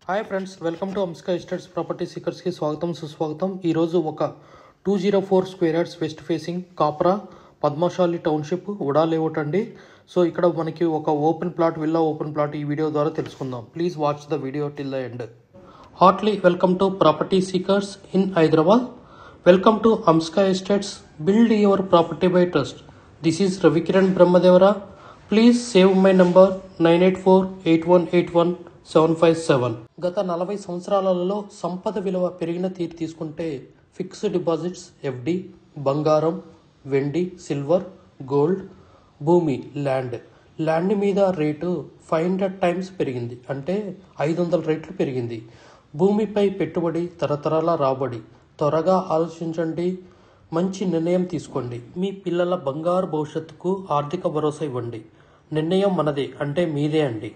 Hi friends, welcome to Amska estates property సీకర్స్కి స్వాగతం సుస్వాగతం. ఈరోజు ఒక 204 square yards west facing Kapra Padmashali township ఉడా లేఅవుట్ అండి. సో ఇక్కడ మనకి ఒక open plot villa open plot ఈ వీడియో ద్వారా తెలుసుకుందాం. Please watch the video till the end. Heartly welcome to property seekers in Hyderabad. Welcome to Amska estates, build your property by trust. This is Ravikiran Brahmadevara. Please save my number 9848181757. గత 40 సంవత్సరాలలో సంపద విలువ పెరిగిన తీరు తీసుకుంటే ఫిక్స్డ్ డిపాజిట్స్, ఎఫ్డి, బంగారం, వెండి, సిల్వర్, గోల్డ్, భూమి, ల్యాండ్ మీద రేటు 500 టైమ్స్ పెరిగింది, అంటే 500 రెట్లు పెరిగింది. భూమిపై పెట్టుబడి తరతరాల రాబడి. త్వరగా ఆలోచించండి, మంచి నిర్ణయం తీసుకోండి. మీ పిల్లల బంగారు భవిష్యత్తుకు ఆర్థిక భరోసా ఇవ్వండి. నిర్ణయం మనదే, అంటే మీదే అండి.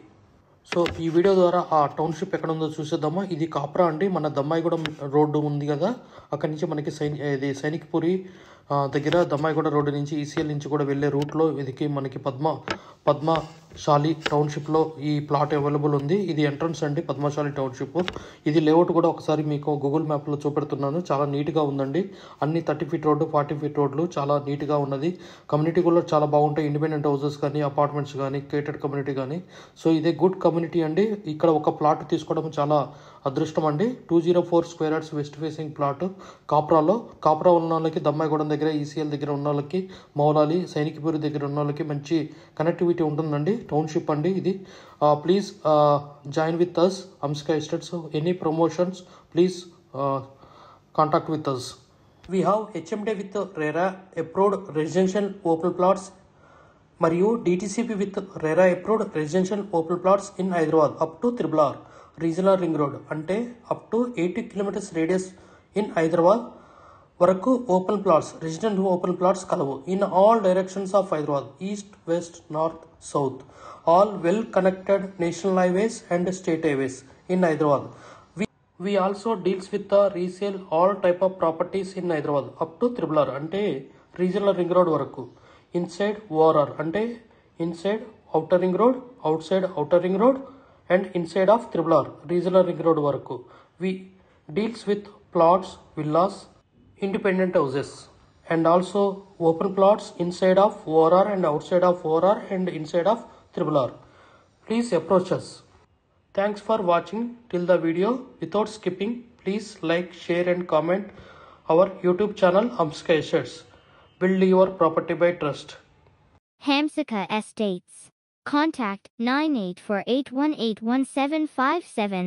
సో ఈ వీడియో ద్వారా ఆ టౌన్షిప్ ఎక్కడ ఉందో చూసేద్దామా. ఇది కాప్రా అండి. మన దమ్మాయిగూడెం రోడ్డు ఉంది కదా, అక్కడి నుంచి మనకి సైనిక్పురి దగ్గర దమ్మాయిగూడ రోడ్డు నుంచి ఈసీఎల్ నుంచి కూడా వెళ్ళే రూట్లో ఇది మనకి పద్మశాలి టౌన్షిప్లో ఈ ప్లాట్ అవైలబుల్ ఉంది. ఇది ఎంట్రన్స్ అండి, పద్మశాలి టౌన్షిప్. ఇది లేఅవుట్ కూడా ఒకసారి మీకు గూగుల్ మ్యాప్లో చూపెడుతున్నాను. చాలా నీట్గా ఉందండి. అన్ని 30 ఫీట్ రోడ్డు, 40 ఫీట్ రోడ్లు, చాలా నీట్గా ఉన్నది. కమ్యూనిటీ కూడా చాలా బాగుంటాయి. ఇండిపెండెంట్ హౌసెస్ కానీ, అపార్ట్మెంట్స్ కానీ, కేటెడ్ కమ్యూనిటీ కానీ. సో ఇదే గుడ్ కమ్యూనిటీ అండి. ఇక్కడ ఒక ప్లాట్ తీసుకోవడం చాలా అదృష్టం అండి. 204 square yards west facing plot కాప్రాలో. కాప్రా ఉన్న వాళ్ళకి, దమ్మాయిగూడెం దగ్గర ఈసీఎల్ దగ్గర ఉన్న వాళ్ళకి, మౌలాలి, సైనిక్పూరి దగ్గర ఉన్న వాళ్ళకి మంచి కనెక్టివిటీ ఉంటుందండి. టౌన్షిప్ అండి ఇది. Please join with us Amska estates. Any promotions please contact with us. We have HMDA with RERA approved residential open plots మరియు DTCP with RERA approved residential open plots in Hyderabad up to RRR regional ring road, అంటే up to 80 kilometres radius in Hyderabad వరకు open plots, resident open plots కలవు. In all directions of Hyderabad, east, west, north, south, all well connected national highways and state highways in Hyderabad. We also deals with the resale all type of properties in Hyderabad up to RRR, అంటే regional ring road వరకు. Inside ORR, అంటే inside outer ring road, outside outer ring road and inside of RRR regional ring road వరకు. We deals with plots, villas, independent houses and also open plots inside of ORR and outside of ORR and inside of RRR. Please approach us. Thanks for watching till the video. Without skipping, please like, share and comment our YouTube channel Amska Estates. Build your property by trust. Hamsika Estates. Contact 9848181757.